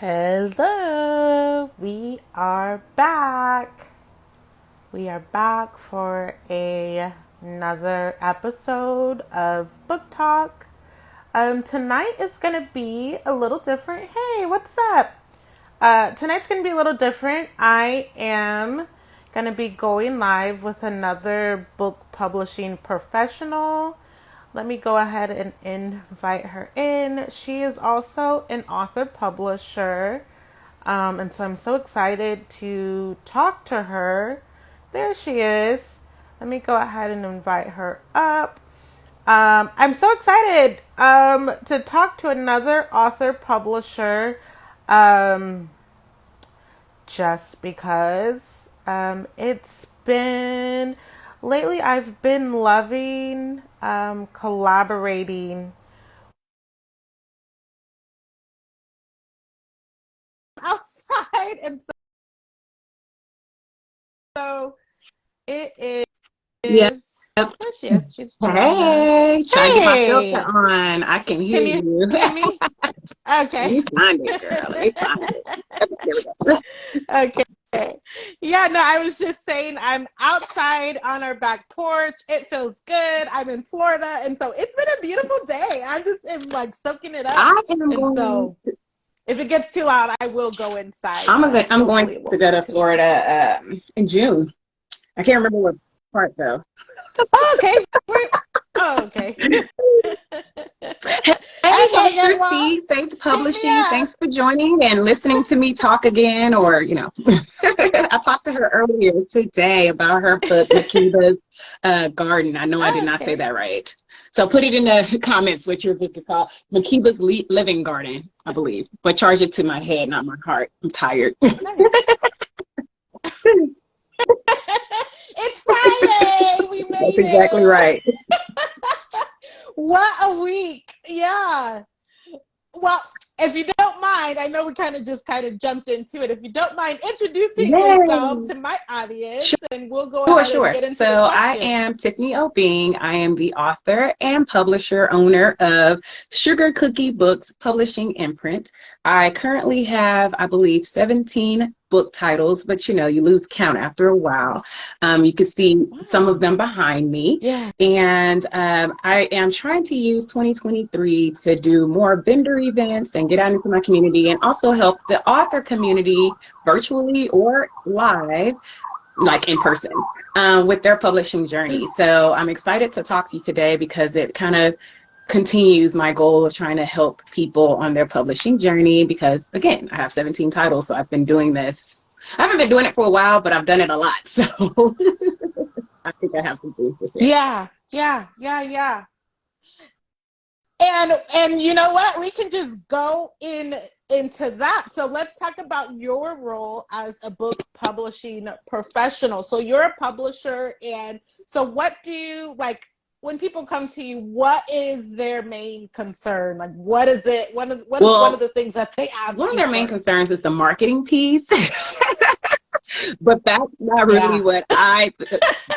Hello, we are back. We are back for another episode of Book Talk. Tonight is going to be a little different. Hey, what's up? Tonight's going to be a little different. I am going to be going live with another book publishing professional. Let me go ahead and invite her in. She is also an author publisher. And so I'm so excited to talk to her. There she is. Let me go ahead and invite her up. I'm so excited to talk to another author publisher just because it's been lately I've been loving collaborating outside, and so it is. Yep. There she is. She's joining Hey, us. trying to get my filter Hey, on. I can hear can you you. hear me? Let Okay. me find it, girl. Let me find it. Okay, there we go. Okay. Yeah, no, I was just saying I'm outside on our back porch. It feels good. I'm in Florida, and so it's been a beautiful day. I just am like soaking it up. I am And going. so if it gets too loud, I will go inside, I'm but going. I'm going hopefully it to won't go be to too loud. Florida in June. I can't remember what part though. Oh, okay. Okay. Hey, Okay, Publisher good. Well, C, Faith hit me Publishing. up. Thanks for joining and listening to me talk again. Or I talked to her earlier today about her book, Makiba's Garden. I know I did Oh, not say okay. that right. So put it in the comments what your book is called. Makiba's Living Garden, I believe. But charge it to my head, not my heart. I'm tired. Nice. It's Friday. We That's made exactly it. right. What a week. Yeah. Well, if you don't mind, I know we kind of jumped into it. If you don't mind introducing yourself Yay. to my audience, and we'll go Sure, ahead and sure. get into the So I questions. am Tiffany Obeng. I am the author and publisher owner of Sugar Cookie Books Publishing Imprint. I currently have, I believe, 17 book titles, but you lose count after a while. You can see some of Wow. them behind me. Yeah. And I am trying to use 2023 to do more vendor events and get out into my community and also help the author community virtually or live, like in person, with their publishing journey. So I'm excited to talk to you today because it kind of continues my goal of trying to help people on their publishing journey because, again, I have 17 titles, so I've been doing this. I haven't been doing it for a while, but I've done it a lot. So I think I have some things to share. Yeah. Yeah. Yeah. Yeah. And you know what? We can just go into that. So let's talk about your role as a book publishing professional. So you're a publisher, and so what do you like when people come to you? What is their main concern? Like, what is it? What is one of Well, the things that they ask one of you their main first? concerns is the marketing piece. But that's not really Yeah. what I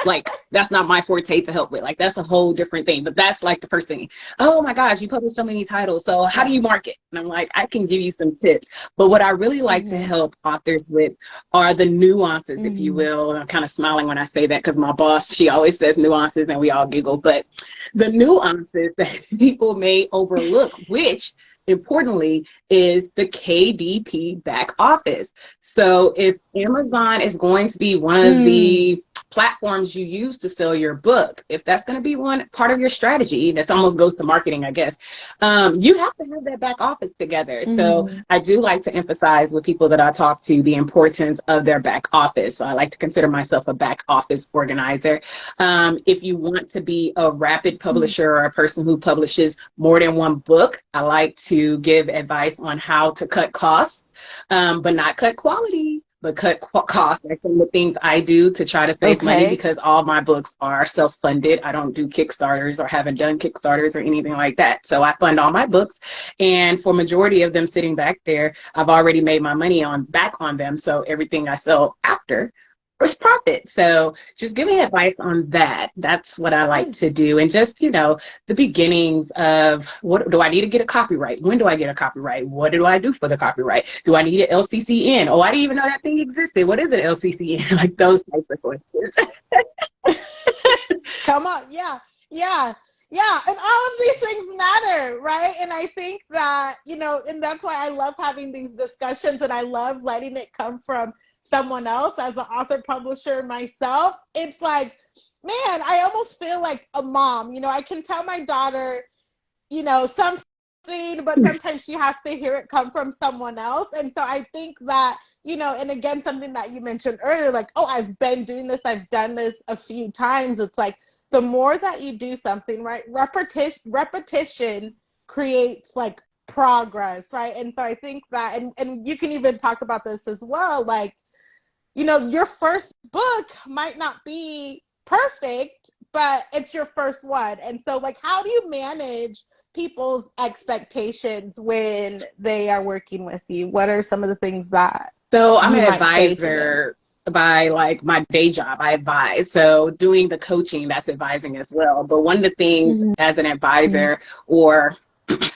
like. That's not my forte to help with. Like, that's a whole different thing. But that's like the first thing. Oh my gosh, you publish so many titles. So how do Yeah. you market? And I'm like, I can give you some tips. But what I really like to Mm-hmm. help authors with are the nuances, if you Mm-hmm. will. And I'm kind of smiling when I say that because my boss, she always says nuances and we all giggle. But the nuances that people may overlook, which importantly is the KDP back office. So if Amazon is going to be one of Mm. the platforms you use to sell your book, if that's going to be one part of your strategy, this almost goes to marketing, I guess, you have to have that back office together. So Mm-hmm. I do like to emphasize with people that I talk to the importance of their back office. So I like to consider myself a back office organizer. If you want to be a rapid publisher or a person who publishes more than one book, I like to give advice on how to cut costs, but not cut quality, but cut costs. Like some of the things I do to try to save money Okay. because all my books are self-funded. I don't do Kickstarters or haven't done Kickstarters or anything like that. So I fund all my books. And for majority of them sitting back there, I've already made my money back on them. So everything I sell after, I will pay back. So I like to give advice on how to cut costs, but not cut quality. So First profit. So just give me advice on that. That's what I like to Nice. do. And just, the beginnings of what do I need to get a copyright? When do I get a copyright? What do I do for the copyright? Do I need an LCCN? Oh, I didn't even know that thing existed. What is an LCCN? Like those types of questions. Come on. Yeah. Yeah. Yeah. And all of these things matter, right? And I think that, and that's why I love having these discussions and I love letting it come from someone else as an author publisher myself. It's like, man, I almost feel like a mom. I can tell my daughter, something, but sometimes she has to hear it come from someone else. And so I think that, and again, something that you mentioned earlier, like, oh, I've been doing this, I've done this a few times. It's like the more that you do something, right? Repetition creates like progress, right? And so I think that, and you can even talk about this as well, like, your first book might not be perfect, but it's your first one. And so, like, how do you manage people's expectations when they are working with you? What are some of the things that So I'm you an might say to them? advisor by like my day job. I advise. So doing the coaching, that's advising as well. But one of the things Mm-hmm. as an advisor or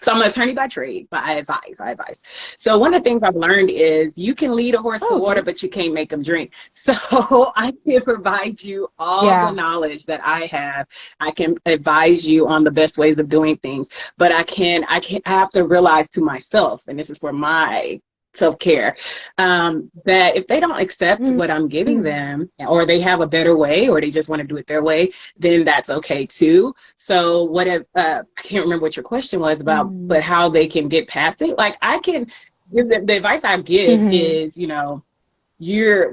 so I'm an attorney by trade, but I advise. So one of the things I've learned is you can lead a horse to Oh, water, okay. but you can't make him drink. So I can provide you all the Yeah. knowledge that I have. I can advise you on the best ways of doing things, but I have to realize to myself, and this is where my self-care, that if they don't accept what I'm giving Mm-hmm. them, or they have a better way, or they just want to do it their way, then that's okay too. So what if, I can't remember what your question was about, but how they can get past it. Like I can give the advice I give Mm-hmm. is,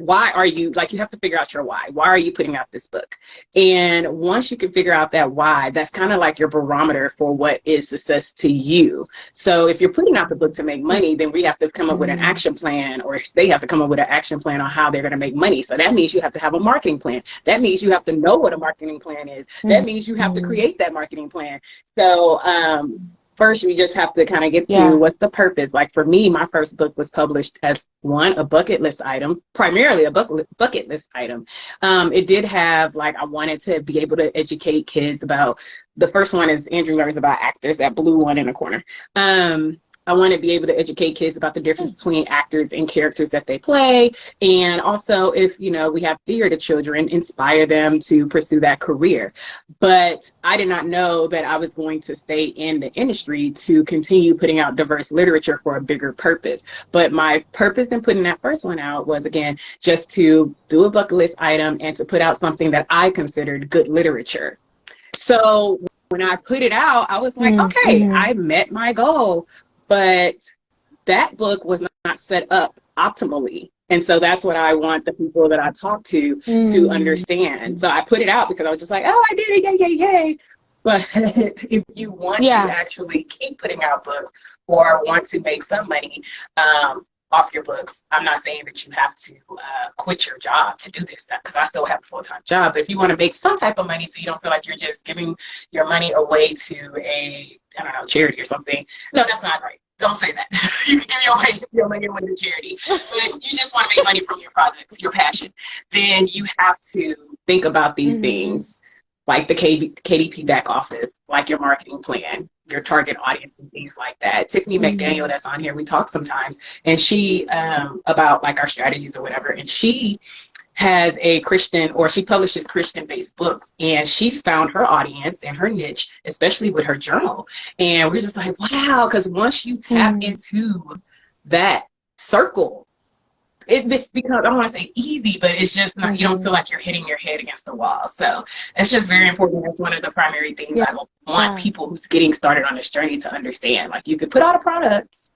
why are you, like, you have to figure out your why are you putting out this book? And once you can figure out that why, that's kind of like your barometer for what is success to you. So if you're putting out the book to make money, then we have to come up with an Mm-hmm. action plan, or they have to come up with an action plan on how they're going to make money. So that means you have to have a marketing plan. That means you have to know what a marketing plan is. That means you have to Mm-hmm. create that marketing plan. So first we just have to kind of get to Yeah. what's the purpose. Like for me, my first book was published as a bucket list item, primarily a bucket list item. It did have, like, I wanted to be able to educate kids about, the first one is Andrew Learns About Actors, that blue one in the corner. I want to be able to educate kids about the difference Nice. between actors and characters that they play. And also, if, we have theater children, inspire them to pursue that career. But I did not know that I was going to stay in the industry to continue putting out diverse literature for a bigger purpose. But my purpose in putting that first one out was, again, just to do a bucket list item and to put out something that I considered good literature. So when I put it out, I was like, okay, Mm-hmm. I met my goal, but that book was not set up optimally. And so that's what I want the people that I talk to understand. So I put it out because I was just like, oh, I did it, yay, yay, yay. But if you want to Yeah. actually keep putting out books or want to make some money off your books, I'm not saying that you have to quit your job to do this, because I still have a full-time job. But if you want to make some type of money so you don't feel like you're just giving your money away to a, I don't know, charity or something. No, that's not right. Don't say that. You can give your money away to charity. But if you just want to make money from your projects, your passion, then you have to think about these Mm-hmm. things, like the KDP back office, like your marketing plan, your target audience, and things like that. Tiffany McDaniel, Mm-hmm. that's on here, we talk sometimes, and she, about like our strategies or whatever, and she has a Christian, or she publishes Christian-based books, and she's found her audience and her niche, especially with her journal. And we're just like, wow, because once you tap Mm-hmm. into that circle, it this becomes, I don't want to say easy, but it's just not, you don't feel Mm-hmm. like you're hitting your head against the wall. So it's just very important. That's one of the primary things Yeah. I want people who's getting started on this journey to understand. Like, you could put out a product,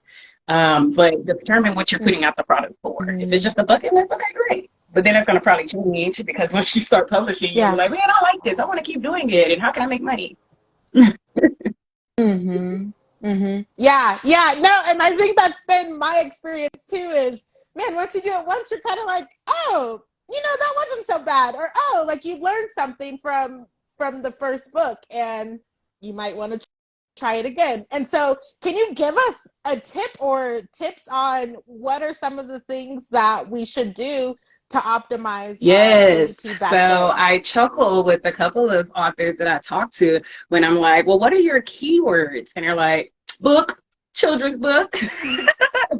but determine what you're putting out the product for. If it's Mm-hmm. just a bucket list, okay, great. But then it's going to probably change, because once you start publishing, you'll be Yeah. like, man, I like this. I want to keep doing it. And how can I make money? Mm-hmm. Mm-hmm. Yeah. Yeah. No, and I think that's been my experience too, is, man, once you do it once, you're kind of like, oh, that wasn't so bad. Or, oh, like, you learned something from the first book and you might want to try it again. And so can you give us a tip or tips on what are some of the things that we should do to optimize my Yes. KDP So back then? I chuckle with a couple of authors that I talk to when I'm like, well, what are your keywords? And they're like, book, children's book,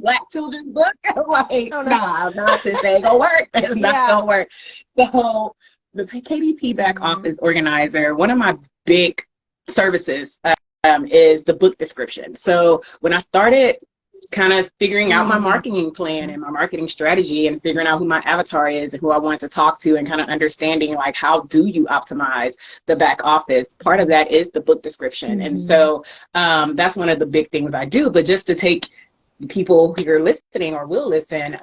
Black children's book. I'm like, Oh no. nah, not this ain't gonna work. It's not Yeah. gonna work. So the KDP back Mm-hmm. office organizer, one of my big services is the book description. So when I started kind of figuring out my marketing plan and my marketing strategy and figuring out who my avatar is and who I wanted to talk to and kind of understanding like how do you optimize the back office. Part of that is the book description. And so that's one of the big things I do. But just to take people who are listening or will listen,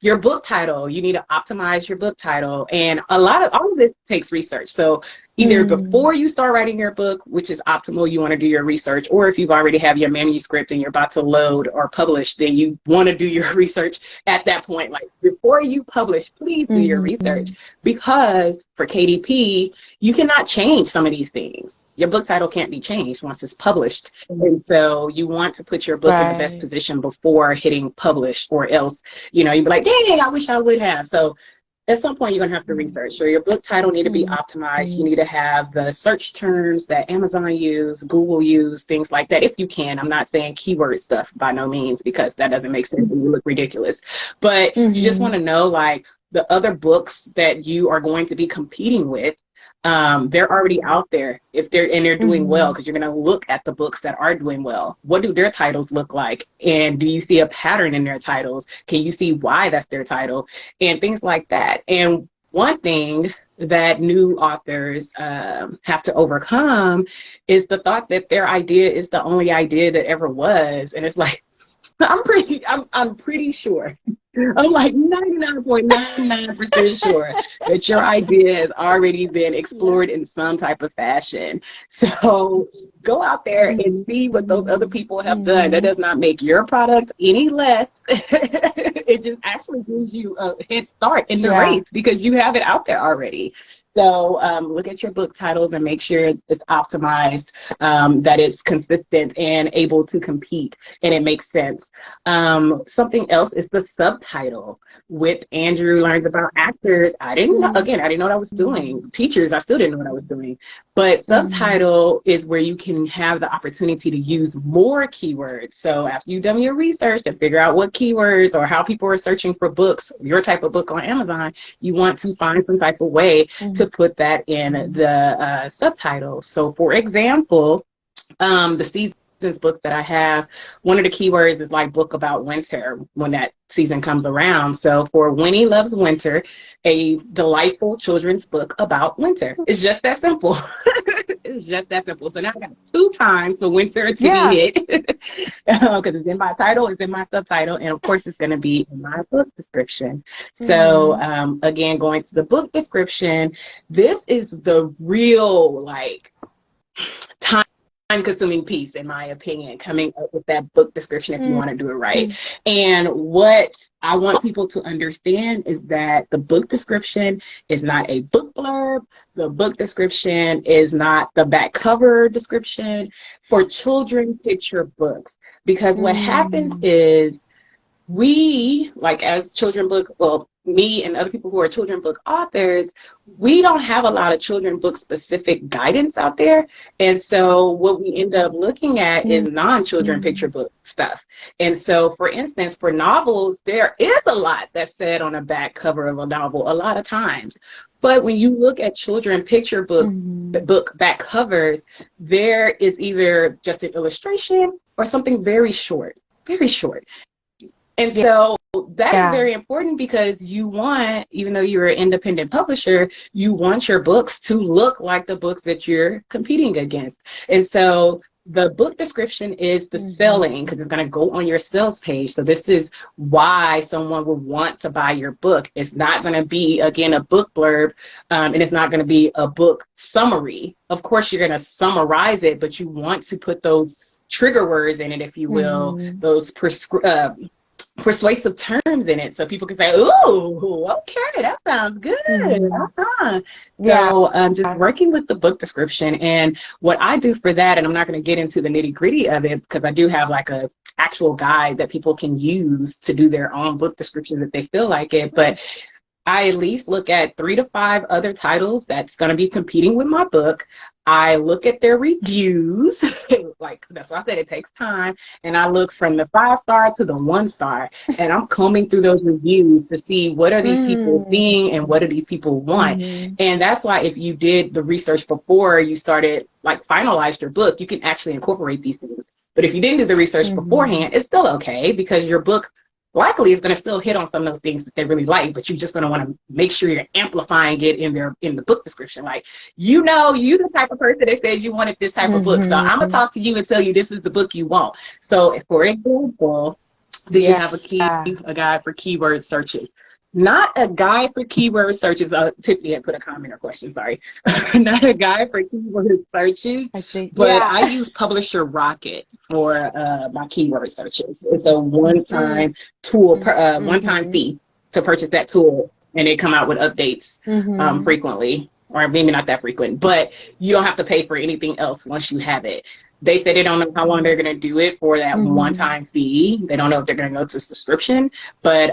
your book title, you need to optimize your book title. And all of this takes research. So either before you start writing your book, which is optimal, you want to do your research, or if you've already have your manuscript and you're about to load or publish, then you want to do your research at that point. Like before you publish, please do your research, because for KDP, you cannot change some of these things. Your book title can't be changed once it's published. And so you want to put your book in the best position before hitting publish, or else, you'd be like, dang, I wish I would have. So at some point, you're going to have to research. So your book title need to be optimized. You need to have the search terms that Amazon use, Google use, things like that, if you can. I'm not saying keyword stuff by no means, because that doesn't make sense and you look ridiculous. But you just want to know, like, the other books that you are going to be competing with, they're already out there if they're doing well, because you're going to look at the books that are doing well. What do their titles look like? And do you see a pattern in their titles? Can you see why that's their title? And things like that. And one thing that new authors have to overcome is the thought that their idea is the only idea that ever was. And it's like, I'm pretty sure. I'm like 99.99% sure that your idea has already been explored in some type of fashion. So go out there and see what those other people have done. That does not make your product any less. It just actually gives you a head start in the race, because you have it out there already. So look at your book titles and make sure it's optimized, that it's consistent and able to compete, and it makes sense. Something else is the subtitle. With Andrew Learns About Actors, I didn't know what I was doing. Teachers, I still didn't know what I was doing. But subtitle is where you can have the opportunity to use more keywords. So after you've done your research to figure out what keywords or how people are searching for books, your type of book on Amazon, you want to find some type of way to put that in the subtitle. So for example, the seasons books that I have, one of the keywords is like book about winter when that season comes around. So for Winnie Loves Winter, a delightful children's book about winter. It's just that simple. It's just that simple. So now I got 2 times for winter to be hit, because it's in my title, it's in my subtitle, and of course it's going to be in my book description. So again, going to the book description, this is the real like time-consuming piece, in my opinion, coming up with that book description if you want to do it right. And what I want people to understand is that the book description is not a book blurb. The book description is not the back cover description for children's picture books. Because what happens is we, like as children book, well, me and other people who are children book authors, we don't have a lot of children book specific guidance out there. And so what we end up looking at is non-children picture book stuff. And so, for instance, for novels, there is a lot that's said on the back cover of a novel a lot of times. But when you look at children picture books, book back covers, there is either just an illustration or something very short, very short. And so that is very important, because you want, even though you're an independent publisher, you want your books to look like the books that you're competing against. And so the book description is the selling, because it's going to go on your sales page. So this is why someone would want to buy your book. It's not going to be, again, a book blurb, and it's not going to be a book summary. Of course, you're going to summarize it, but you want to put those trigger words in it, if you will, those persuasive terms in it, so people can say, "Ooh, okay, that sounds good." So just working with the book description, and what I do for that, and I'm not going to get into the nitty gritty of it, because I do have like a actual guide that people can use to do their own book descriptions if they feel like it, but I at least look at 3 to 5 other titles that's going to be competing with my book. I look at their reviews, like that's why I said it takes time, and I look from the 5-star to the 1-star, and I'm combing through those reviews to see what are these people seeing and what do these people want. And that's why if you did the research before you started, like finalized your book, you can actually incorporate these things. But if you didn't do the research beforehand, it's still okay because your book likely is going to still hit on some of those things that they really like, but you're just going to want to make sure you're amplifying it in the book description. Like, you the type of person that says you wanted this type of book, so I'm going to talk to you and tell you this is the book you want. So for example, do you have a guide for keyword searches? Not a guide for keyword searches. Tiffany had put a comment or question, sorry. Not a guide for keyword searches, I use Publisher Rocket for my keyword searches. It's a one-time tool, one-time fee to purchase that tool, and they come out with updates frequently, or maybe not that frequent, but you don't have to pay for anything else once you have it. They say they don't know how long they're going to do it for that one-time fee. They don't know if they're going to go to subscription, but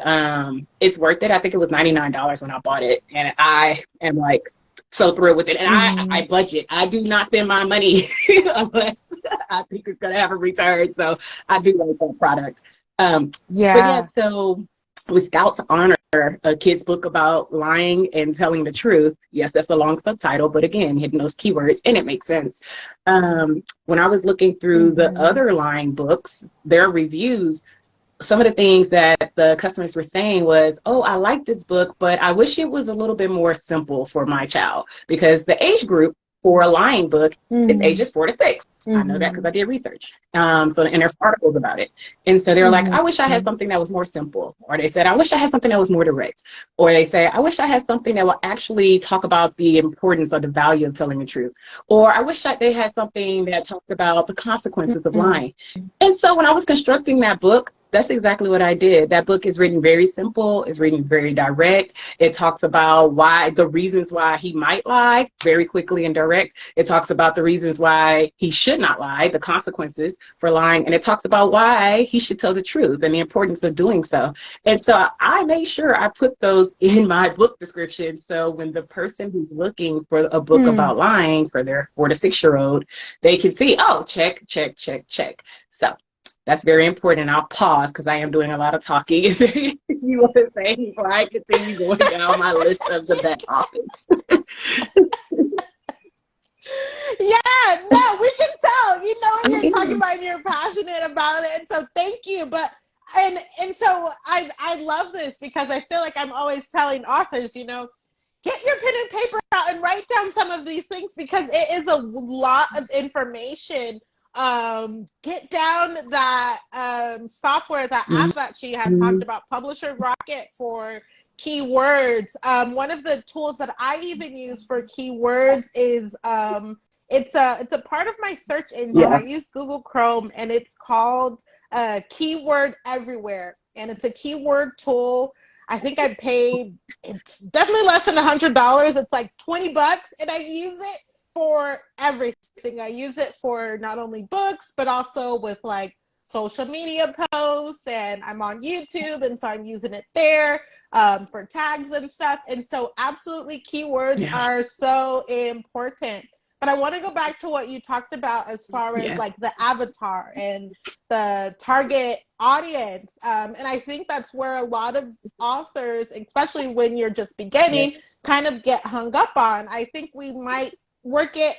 it's worth it. I think it was $99 when I bought it, and I am like so thrilled with it. And I budget. I do not spend my money unless I think it's going to have a return. So I do like that product. But yeah, so with Scout's Honor, a kid's book about lying and telling the truth. Yes, that's a long subtitle, but again, hitting those keywords, and it makes sense. When I was looking through the other lying books, their reviews, some of the things that the customers were saying was, oh, I like this book, but I wish it was a little bit more simple for my child, because the age group for a lying book is ages 4 to 6. I know that because I did research. And there's articles about it. And so they're like, I wish I had something that was more simple. Or they said, I wish I had something that was more direct. Or they say, I wish I had something that will actually talk about the importance or the value of telling the truth. Or I wish that they had something that talked about the consequences of lying. And so when I was constructing that book, that's exactly what I did. That book is written very simple. It's written very direct. It talks about the reasons why he might lie very quickly and direct. It talks about the reasons why he should not lie, the consequences for lying. And it talks about why he should tell the truth and the importance of doing so. And so I made sure I put those in my book description. So when the person who's looking for a book about lying for their 4 to 6-year-old, they can see, oh, check, check, check, check. So that's very important. I'll pause because I am doing a lot of talking. Is there anything you want to say before I continue going down my list of the back office? Yeah, no, we can tell. You know what you're talking about, and you're passionate about it. And so thank you. But and so I love this because I feel like I'm always telling authors, you know, get your pen and paper out and write down some of these things because it is a lot of information. Get down that software, that app that she had talked about, Publisher Rocket for keywords. One of the tools that I even use for keywords is it's a part of my search engine. I use Google Chrome, and it's called Keyword Everywhere, and it's a keyword tool. I think I paid, it's definitely less than $100. It's like $20, and I use it for everything. I use it for not only books, but also with like social media posts, and I'm on YouTube, and so I'm using it there for tags and stuff. And so absolutely keywords are so important. But I want to go back to what you talked about as far as like the avatar and the target audience. And I think that's where a lot of authors, especially when you're just beginning, kind of get hung up on. I think we might work it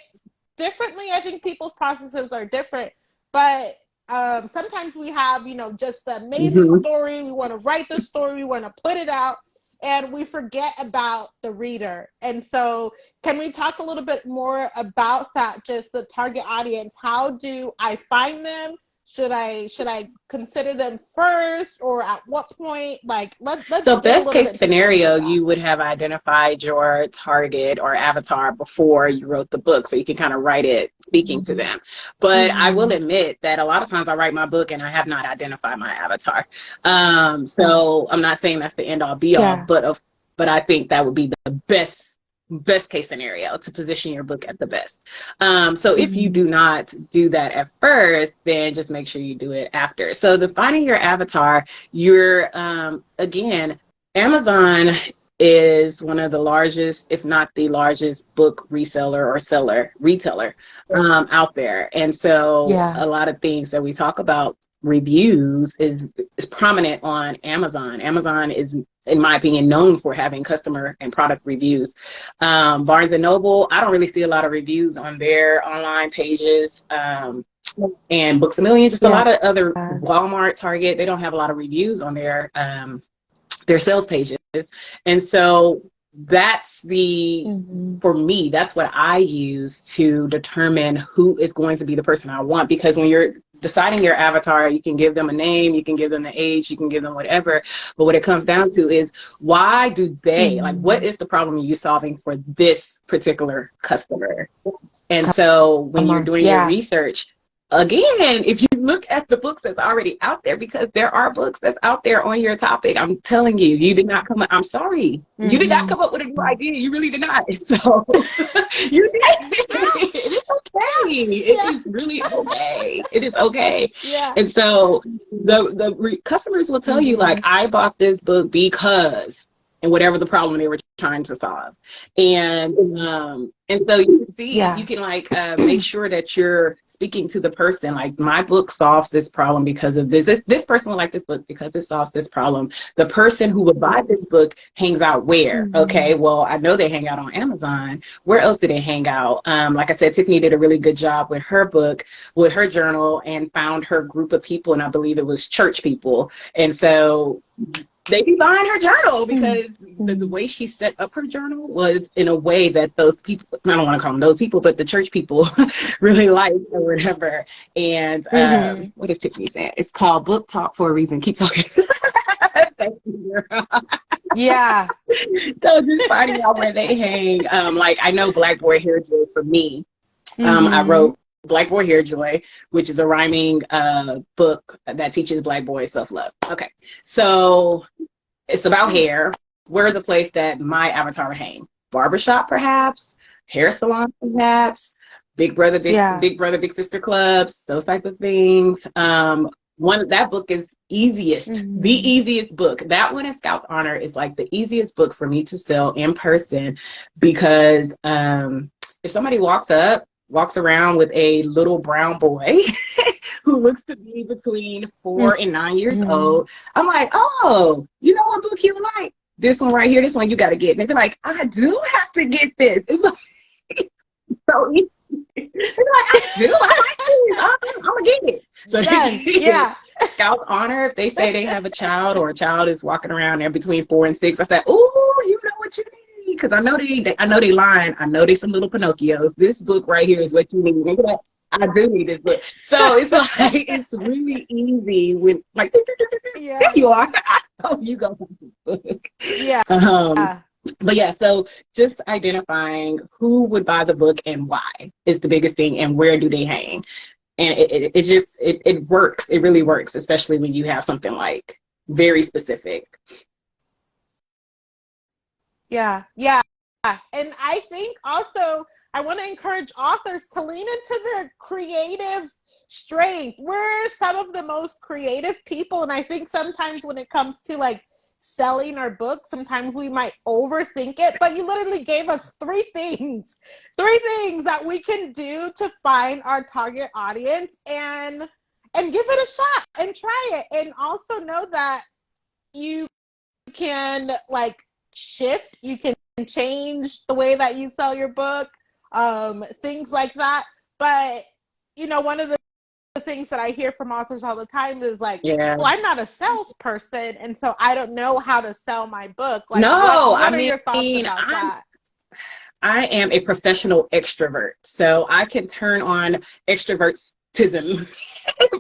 differently. I think people's processes are different, but sometimes we have, you know, just the amazing story. We want to write the story. We want to put it out, and we forget about the reader. And so can we talk a little bit more about that, just the target audience? How do I find them? Should I consider them first, or at what point? Like, let's so best case scenario, you would have identified your target or avatar before you wrote the book, so you can kind of write it speaking to them. But I will admit that a lot of times I write my book and I have not identified my avatar. So I'm not saying that's the end all be all, but I think that would be the best case scenario to position your book at the best. So if you do not do that at first, then just make sure you do it after. So defining your avatar, you're again, Amazon is one of the largest, if not the largest, book reseller or retailer out there. And so Yeah. a lot of things that we talk about reviews is prominent on Amazon. Amazon is, in my opinion, known for having customer and product reviews. Barnes and Noble, I don't really see a lot of reviews on their online pages. And Books A Million, just a lot of other, Walmart, Target, they don't have a lot of reviews on their sales pages. And so that's for me, that's what I use to determine who is going to be the person I want. Because when you're deciding your avatar, you can give them a name, you can give them the age, you can give them whatever. But what it comes down to is, why do they, like, what is the problem you're solving for this particular customer? And so when you're doing your research, again, if you look at the books that's already out there, because there are books that's out there on your topic, I'm telling you, you did not come up, I'm sorry, you did not come up with a new idea. You really did not. So you did. It is okay. It is really okay. It is okay. And so the customers will tell you, like, I bought this book because, and whatever the problem they were trying to solve. And so you can see, you can like make sure that you're speaking to the person. Like, my book solves this problem because of this. This person would like this book because it solves this problem. The person who would buy this book hangs out where? Okay, well, I know they hang out on Amazon. Where else do they hang out? Like I said, Tiffany did a really good job with her book, with her journal, and found her group of people, and I believe it was church people. And so they be buying her journal because the way she set up her journal was in a way that those people, I don't want to call them those people, but the church people really liked or whatever. And what is Tiffany saying? It's called Book Talk for a reason. Keep talking. Thank you, girl. Yeah. So just finding out where they hang. Like, I know Black Boy Hair Joy for me. I wrote Black Boy Hair Joy, which is a rhyming book that teaches Black boys self-love. Okay, so it's about hair. Where is a place that my avatar would hang? Barbershop, perhaps. Hair salon, perhaps. Big brother, big sister clubs, those type of things. That book is the easiest book. That one at Scout's Honor is like the easiest book for me to sell in person, because if somebody walks around with a little brown boy who looks to be between 4 and 9 years old, I'm like, oh, you know what book you like? This one right here, this one you got to get. And they're like, I do have to get this. It's like, so easy. They're like, I like this. I'm going to get it. So Scout's Honor, if they say they have a child, or a child is walking around there between 4 and 6, I say, oh, you know what you need. Because I know they lying. I know they some little Pinocchios. This book right here is what you need. And like, I do need this book. So it's like, it's really easy when, like, there you are. Oh, you go find this book. But yeah, so just identifying who would buy the book and why is the biggest thing, and where do they hang. And it works. It really works, especially when you have something like very specific. Yeah. And I think also I want to encourage authors to lean into their creative strength. We're some of the most creative people, and I think sometimes when it comes to like selling our book, sometimes we might overthink it, but you literally gave us three things that we can do to find our target audience and give it a shot and try it. And also know that you can like shift, you can change the way that you sell your book, things like that. But you know, one of the things that I hear from authors all the time is like, well, I'm not a salesperson, and so I don't know how to sell my book. Like, what are your thoughts about that? I am a professional extrovert, so I can turn on extrovertism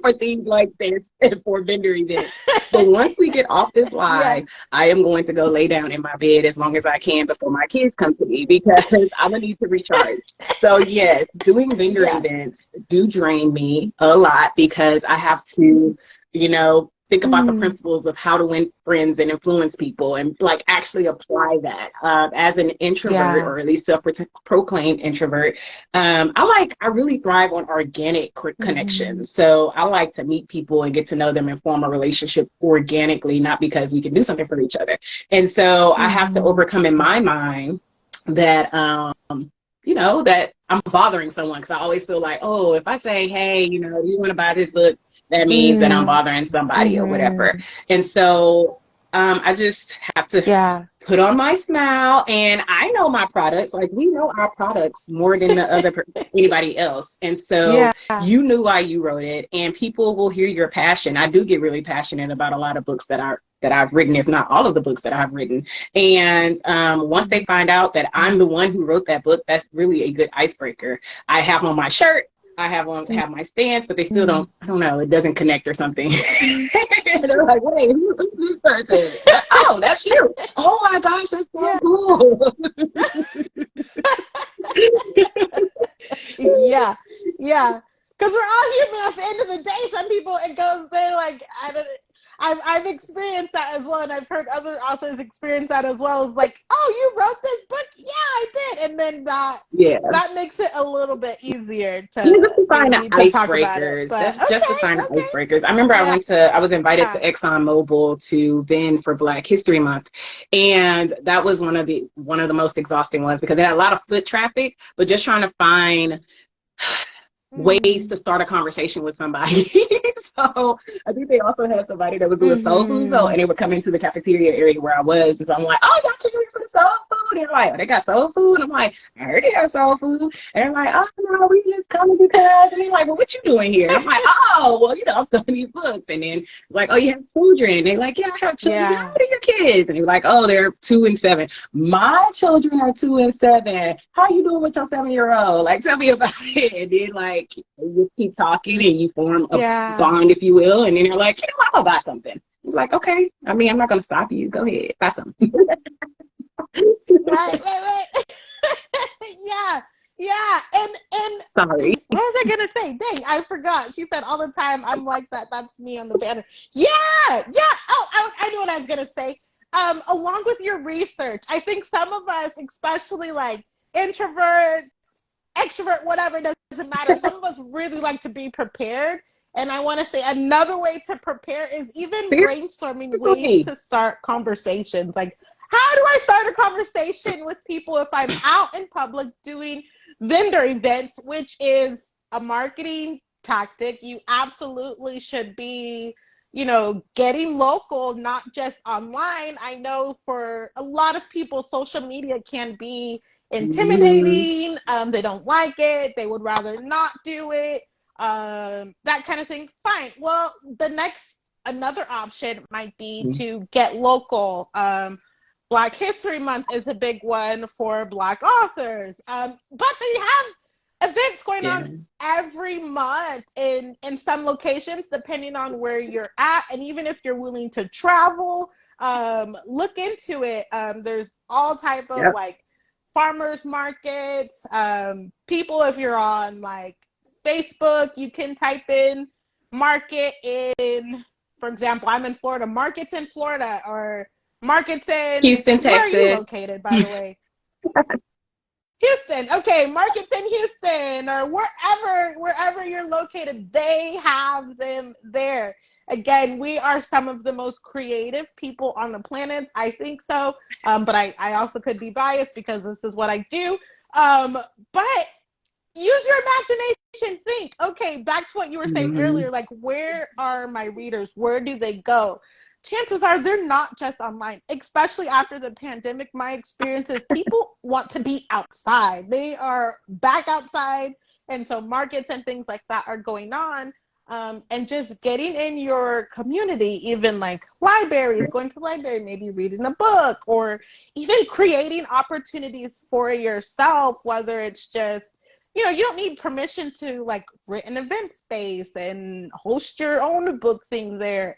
for things like this and for vendor events. But once we get off this live, I am going to go lay down in my bed as long as I can before my kids come to me, because I'm gonna need to recharge. So yes, doing vendor events do drain me a lot, because I have to, you know, think about the principles of how to win friends and influence people and like actually apply that. As an introvert, or at least self-proclaimed introvert, I really thrive on organic connections. So I like to meet people and get to know them and form a relationship organically, not because we can do something for each other. And so I have to overcome in my mind that, that I'm bothering someone, because I always feel like, oh, if I say, hey, do you want to buy this book, that means that I'm bothering somebody or whatever. And so I just have to put on my smile, and I know my products. Like, we know our products more than anybody else. And so you knew why you wrote it, and people will hear your passion. I do get really passionate about a lot of books that I've written, if not all of the books that I've written. And once they find out that I'm the one who wrote that book, that's really a good icebreaker. I have on my shirt, I have my stance, but they still don't, I don't know, it doesn't connect or something. They're like, wait, who's this person? Oh, that's you. Oh my gosh, that's so cool. Yeah. Because we're all human at the end of the day. Some people, they're like, I've experienced that as well, and I've heard other authors experience that as well. It's like, oh, you wrote this book? Yeah, I did. And then that makes it a little bit easier to find the icebreakers. Just to find the icebreakers. I remember I was invited to ExxonMobil to vend for Black History Month, and that was one of the most exhausting ones, because they had a lot of foot traffic, but just trying to find ways to start a conversation with somebody. So I think they also had somebody that was doing soul food, and they would come into the cafeteria area where I was, and so I'm like, oh, y'all came here for the soul food? And they're like, oh, they got soul food? And I'm like, I heard they have soul food. And they're like, oh no, we just coming because. And they're like, well, what you doing here? And I'm like, oh, well, I'm studying these books. And then like, oh, you have children? They're like, yeah, I have children. How old are your kids? And they're like, oh, they're 2 and 7. My children are 2 and 7. How you doing with your 7-year-old? Like, tell me about it. And then like, you keep talking and you form a bond, if you will, and then you're like, I'm gonna buy something. He's like, okay, I mean, I'm not gonna stop you, go ahead, buy something. right. yeah and sorry, what was I gonna say? Dang, I forgot. She said all the time, I'm like that. That's me on the banner. Oh, I knew what I was gonna say. Along with your research, I think some of us, especially like introverts, extrovert, whatever, it doesn't matter. Some of us really like to be prepared. And I want to say another way to prepare is even brainstorming ways to start conversations. Like, how do I start a conversation with people if I'm out in public doing vendor events, which is a marketing tactic? You absolutely should be, getting local, not just online. I know for a lot of people, social media can be intimidating. They don't like it. They would rather not do it. That kind of thing. Fine. Well, another option might be to get local. Black History Month is a big one for Black authors. But they have events going on every month in some locations, depending on where you're at. And even if you're willing to travel, look into it. There's all type of like farmers markets, people, if you're on like Facebook, you can type in market in, for example, I'm in Florida, markets in Florida, or markets in Houston, Texas. Where are you located, by the way? Houston. Okay, markets in Houston, or wherever you're located, they have them there. Again, we are some of the most creative people on the planet. I think so. But I also could be biased because this is what I do. But use your imagination. Think, okay, back to what you were saying earlier, like, where are my readers? Where do they go? Chances are they're not just online, especially after the pandemic. My experience is people want to be outside. They are back outside. And so markets and things like that are going on. And just getting in your community, even like libraries, going to the library, maybe reading a book, or even creating opportunities for yourself, whether it's just, you don't need permission to like rent an event space and host your own book thing there.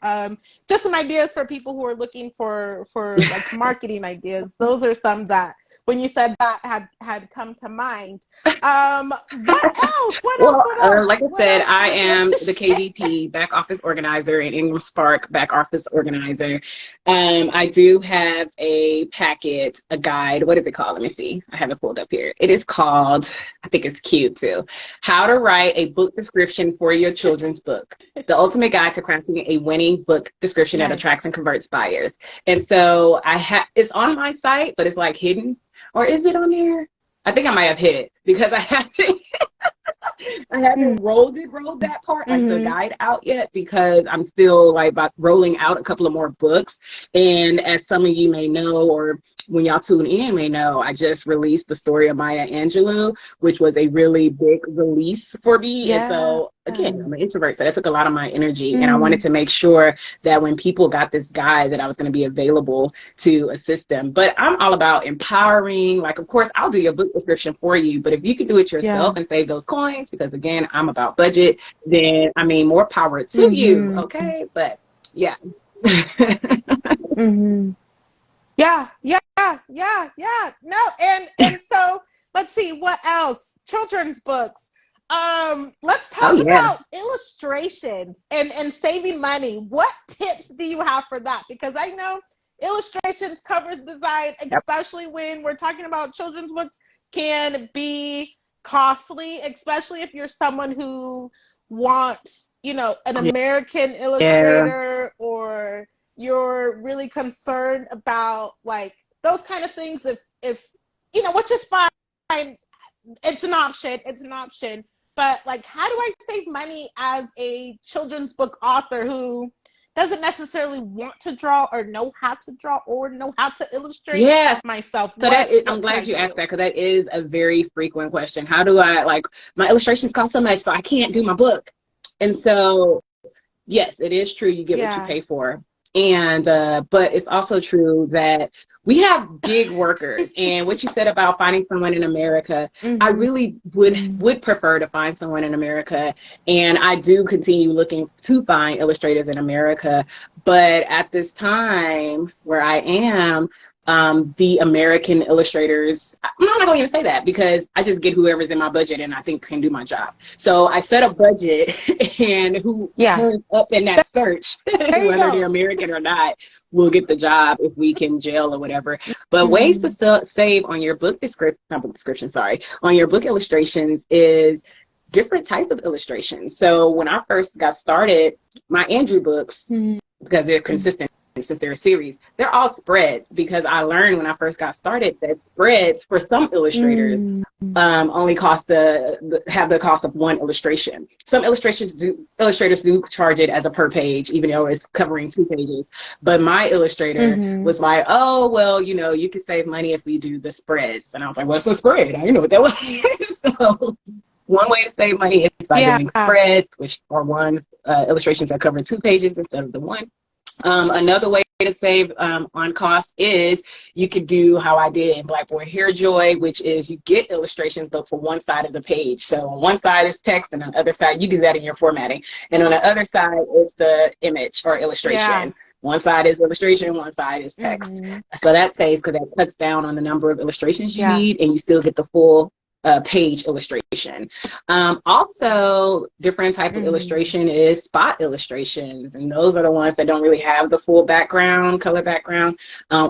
Just some ideas for people who are looking for like marketing ideas. Those are some that, when you said that, had come to mind. What else? What else? Well, What else? like I What said, else I would you like am to the share? KVP, back office organizer, and Ingram Spark, back office organizer. I do have a packet, a guide. What is it called? Let me see. I have it pulled up here. It is called, I think it's cute too, How to Write a Book Description for Your Children's Book. The ultimate guide to crafting a winning book description that Nice. attracts and converts buyers. And so it's on my site, but it's like hidden. Or is it on there? I think I might have hit it because I haven't rolled that part, like the Mm-hmm. guide out yet, because I'm still like about rolling out a couple of more books. And as some of you may know, or when y'all tune in may know, I just released the story of Maya Angelou, which was a really big release for me. And Yeah. so again, I'm an introvert, so that took a lot of my energy. And I wanted Mm. to make sure that when people got this guide, that I was going to be available to assist them. But I'm all about empowering. Like, of course, I'll do your book description for you, but if you can do it Yeah. yourself and save those coins, because again, I'm about budget, then I mean, more power to you. Mm-hmm. Okay. But yeah. Mm-hmm. Yeah, yeah, yeah, yeah. No, and so let's see what else. Children's books. Let's Oh, talk yeah. about illustrations and saving money. What tips do you have for that? Because I know illustrations, cover design, Yep. especially when we're talking about children's books, can be costly, especially if you're someone who wants, an American Yeah. illustrator, or you're really concerned about like those kind of things. If which is fine, it's an option, but like, how do I save money as a children's book author who doesn't necessarily want to draw or know how to draw or know how to illustrate Yes. myself? So what I'm what could I glad you asked do? that, because that is a very frequent question. How do I, like, my illustrations cost so much, so I can't do my book. And so yes, it is true. You get what you Yeah. pay for. And, but it's also true that we have gig workers. And what you said about finding someone in America, I Mm-hmm. really would prefer to find someone in America. And I do continue looking to find illustrators in America. But at this time where I am, the American illustrators, I'm not going to even say that, because I just get whoever's in my budget and I think can do my job. So I set a budget, and who Yeah, turns up in that search, there you whether they're go. American or not, will get the job if we can gel or whatever. But ways to Mm-hmm. save on your book description, sorry, on your book illustrations is different types of illustrations. So when I first got started, my Andrew books, because they're consistent since they're a series, they're all spreads, because I learned when I first got started that spreads for some illustrators Mm-hmm. only have the cost of one illustration. Some illustrators do charge it as a per page, even though it's covering 2 pages. But my illustrator Mm-hmm. was like, "Oh, well, you could save money if we do the spreads." And I was like, "What's a spread? I didn't know what that was." So one way to save money is by Yeah. doing spreads, which are illustrations that cover 2 pages instead of the one. Another way to save on cost is you could do how I did in Black Boy Hair Joy, which is you get illustrations, but for one side of the page. So on one side is text, and on the other side, you do that in your formatting. And on the other side is the image or Yeah. illustration. One side is illustration, one side is text. Mm-hmm. So that saves, because that cuts down on the number of illustrations you Yeah. need, and you still get the full page illustration. Also, different type of Mm-hmm. illustration is spot illustrations, and those are the ones that don't really have the full background, color background,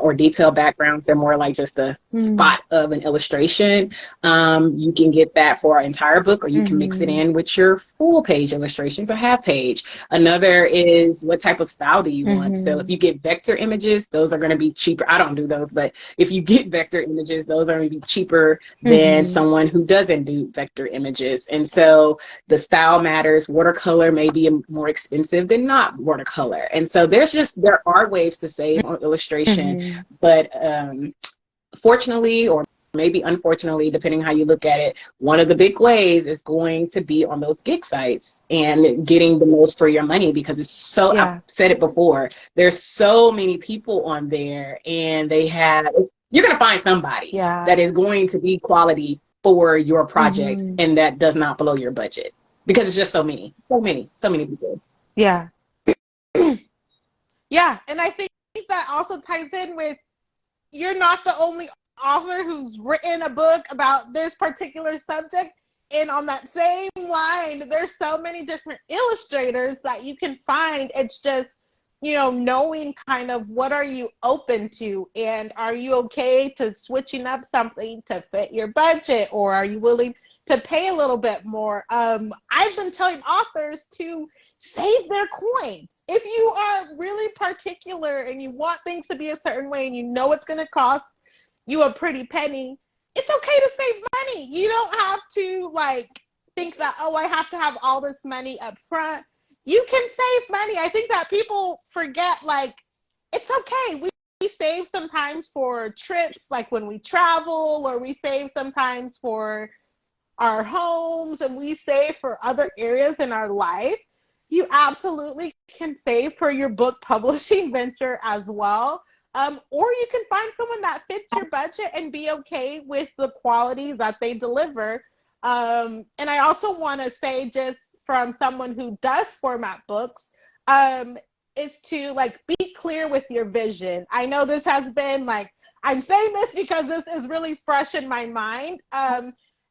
or detailed backgrounds. They're more like just a spot of an illustration. You can get that for an entire book, or you can mix it Mm-hmm. in with your full page illustrations or half page. Another is, what type of style do you want? So if Mm-hmm. you get vector images, those are going to be cheaper. I don't do those, but if you get vector images, those are going to be cheaper than Mm-hmm. someone who doesn't do vector images. And so the style matters. Watercolor may be more expensive than not watercolor. And so there are ways to save on illustration, Mm-hmm. but fortunately, or maybe unfortunately, depending how you look at it, one of the big ways is going to be on those gig sites and getting the most for your money, because I've Yeah. said it before, there's so many people on there, and you're going to find somebody Yeah. that is going to be quality for your project, Mm-hmm. and that does not blow your budget, because it's just so many people. Yeah. Yeah. And I think that also ties in with, you're not the only author who's written a book about this particular subject. And on that same line, there's so many different illustrators that you can find. It's just, knowing kind of what are you open to, and are you okay to switching up something to fit your budget, or are you willing to pay a little bit more? I've been telling authors to save their coins. If you are really particular and you want things to be a certain way and you know it's going to cost you a pretty penny, it's okay to save money. You don't have to think that, oh, I have to have all this money up front. You can save money. I think that people forget, it's okay. We save sometimes for trips, like when we travel, or we save sometimes for our homes, and we save for other areas in our life. You absolutely can save for your book publishing venture as well. Or you can find someone that fits your budget and be okay with the quality that they deliver. And I also want to say, just from someone who does format books, is to be clear with your vision. I know this has been I'm saying this because this is really fresh in my mind.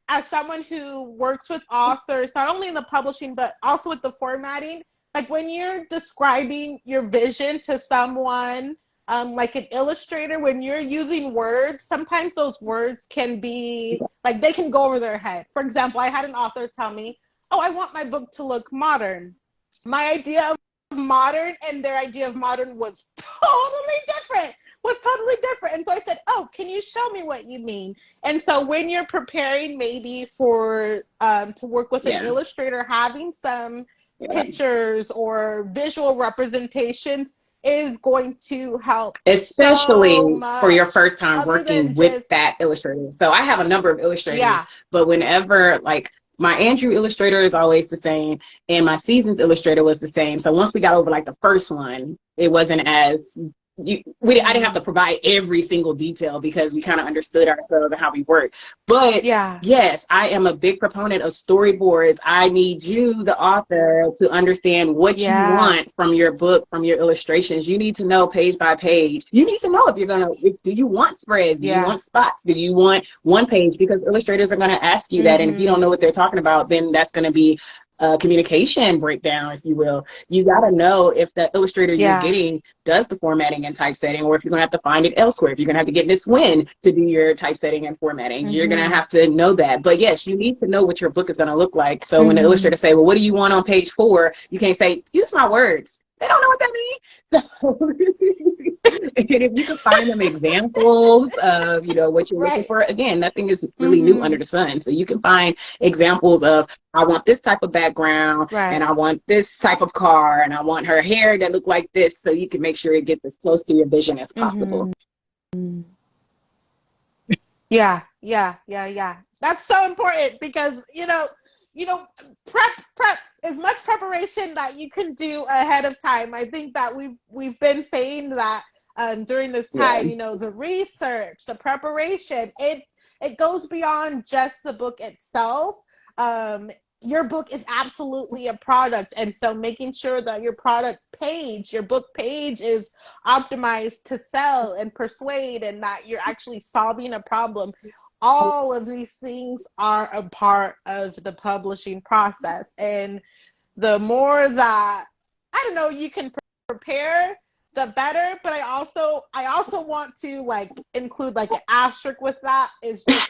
As someone who works with authors, not only in the publishing, but also with the formatting, when you're describing your vision to someone, like an illustrator, when you're using words, sometimes those words can be they can go over their head. For example, I had an author tell me, oh, I want my book to look modern. My idea of modern and their idea of modern was totally different. And so I said, oh, can you show me what you mean? And so when you're preparing maybe for to work with an illustrator, having some pictures or visual representations is going to help, especially so for your first time other working than with just that illustrator. So I have a number of illustrators, but whenever my Andrew illustrator is always the same, and my Seasons illustrator was the same. So once we got over the first one, it wasn't as I didn't have to provide every single detail because we kind of understood ourselves and how we work. But yes, I am a big proponent of storyboards. I need you, the author, to understand what you want from your book, from your illustrations. You need to know page by page. You need to know if do you want spreads? Do you want spots? Do you want one page? Because illustrators are going to ask you that. And if you don't know what they're talking about, then that's going to be communication breakdown, if you will. You got to know if the illustrator you're getting does the formatting and typesetting, or if you're going to have to find it elsewhere. If you're going to have to get Miss Wynn to do your typesetting and formatting, you're going to have to know that. But yes, you need to know what your book is going to look like. So when the illustrator say, well, what do you want on page 4? You can't say, use my words. They don't know what that means. So, and if you can find them examples of, what you're looking for, again, nothing is really new under the sun. So you can find examples of, I want this type of background, and I want this type of car, and I want her hair that look like this, so you can make sure it gets as close to your vision as possible. Yeah. That's so important because, prep as much preparation that you can do ahead of time. I think that we've been saying that during this time, the research, the preparation, it goes beyond just the book itself. Your book is absolutely a product, and so making sure that your book page is optimized to sell and persuade, and that you're actually solving a problem. All of these things are a part of the publishing process. And the more that, you can prepare, the better. But I also want to include an asterisk with that, is just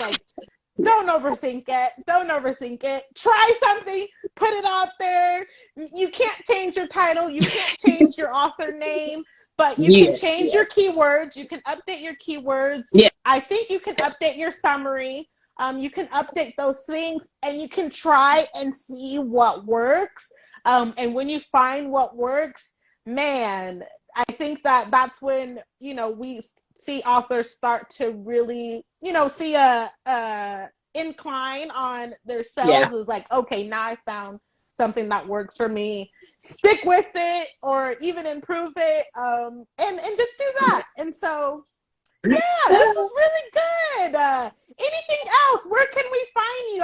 don't overthink it. Try something, put it out there. You can't change your title, you can't change your author name, but you can change your keywords. You can update your keywords. I think you can update your summary. You can update those things, and you can try and see what works. And when you find what works, man, I think that that's when, we see authors start to really, see a incline on their sales. Is okay, now I found something that works for me. Stick with it, or even improve it, and just do that. And so, this was really good. Anything else? Where can we find find you?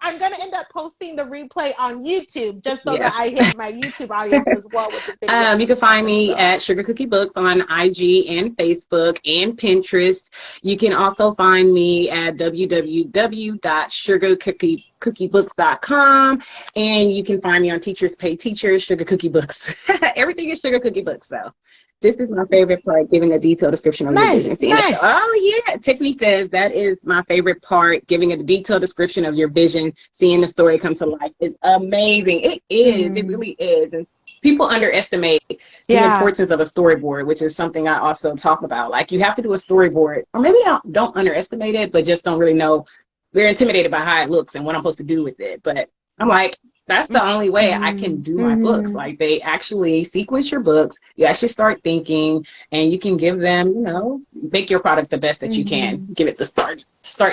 I'm gonna end up posting the replay on YouTube just so Yeah. that I hit my YouTube audience as well with the videos. You can find me at Sugar Cookie Books on IG and Facebook and Pinterest. You can also find me at www.sugarcookiebooks.com, and you can find me on Teachers Pay Teachers, Sugar Cookie Books. Everything is Sugar Cookie Books, so. This is my favorite part, giving a detailed description of your vision. Nice. Oh, yeah. Tiffany says that is my favorite part, giving a detailed description of your vision, seeing the story come to life is amazing. It is. It really is. And people underestimate the importance of a storyboard, which is something I also talk about. Like, you have to do a storyboard, or maybe don't underestimate it, but just don't really know. They're intimidated by how it looks and what I'm supposed to do with it. But I'm like, that's the only way I can do my books. Like, they actually sequence your books. You actually start thinking, and you can give them, you know, make your product the best that you can. Give it the start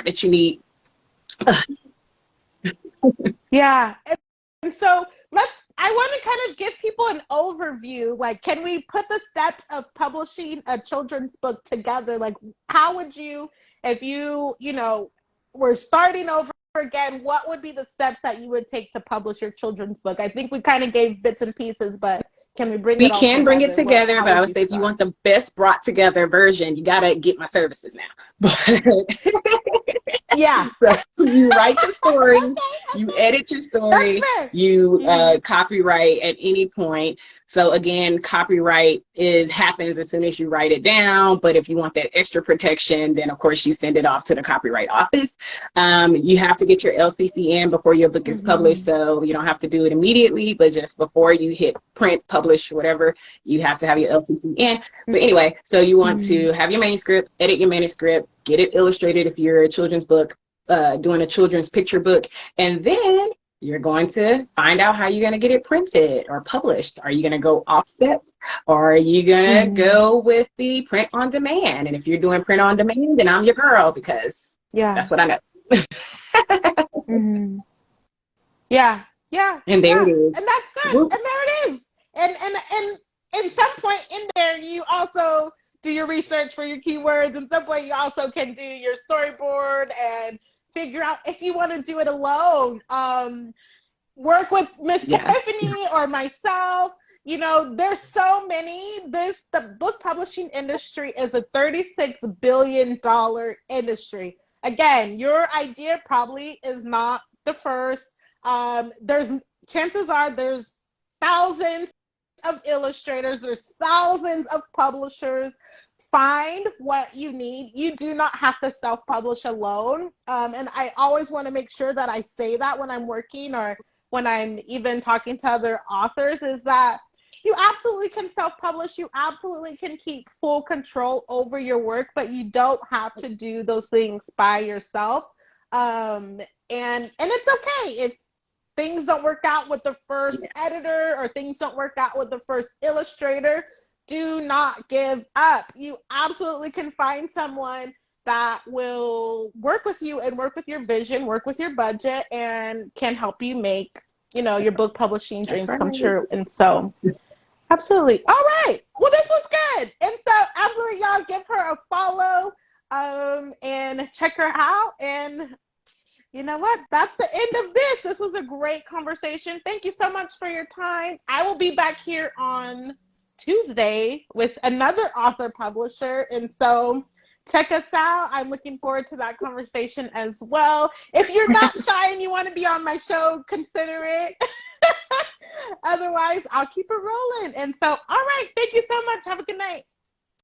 that you need. Yeah. And so I want to kind of give people an overview. Like, can we put the steps of publishing a children's book together? Like, how would you, if you know, were starting over again, what would be the steps that you would take to publish your children's book? I think we kind of gave bits and pieces, but can we bring it all together? We can bring it together, but I would say if you want the best brought together version, you got to get my services now. Yeah. So you write your story, you edit your story, you copyright at any point. So again, copyright happens as soon as you write it down. But if you want that extra protection, then of course you send it off to the copyright office. You have to get your LCC in before your book is published. So you don't have to do it immediately, but just before you hit print, publish, whatever, you have to have your LCC in. But anyway, so you want to have your manuscript, edit your manuscript, get it illustrated if you're a children's book, doing a children's picture book, and then you're going to find out how you're going to get it printed or published. Are you going to go offset, or are you going to go with the print on demand? And if you're doing print on demand, then I'm your girl, because that's what I know. Yeah. And there it is. And that's good. And there it is. And some point in there, you also do your research for your keywords. And some point, you also can do your storyboard and figure out if you want to do it alone. Work with Miss Tiffany or myself. You know, there's so many. The book publishing industry is a $36 billion industry. Again, your idea probably is not the first. Chances are there's thousands of illustrators, there's thousands of publishers. Find what you need. You do not have to self-publish alone. And I always want to make sure that I say that when I'm working or when I'm even talking to other authors, is that you absolutely can self-publish. You absolutely can keep full control over your work, but you don't have to do those things by yourself. And it's okay if things don't work out with the first editor or things don't work out with the first illustrator. Do not give up. You absolutely can find someone that will work with you and work with your vision, work with your budget, and can help you make, you know, your book publishing dreams come true. And so, absolutely. All right. Well, this was good. And so, absolutely, y'all give her a follow and check her out. And you know what? That's the end of this. This was a great conversation. Thank you so much for your time. I will be back here on Tuesday with another author publisher. And so check us out. I'm looking forward to that conversation as well. If you're not shy and you want to be on my show, consider it. Otherwise, I'll keep it rolling. And so, all right. Thank you so much. Have a good night.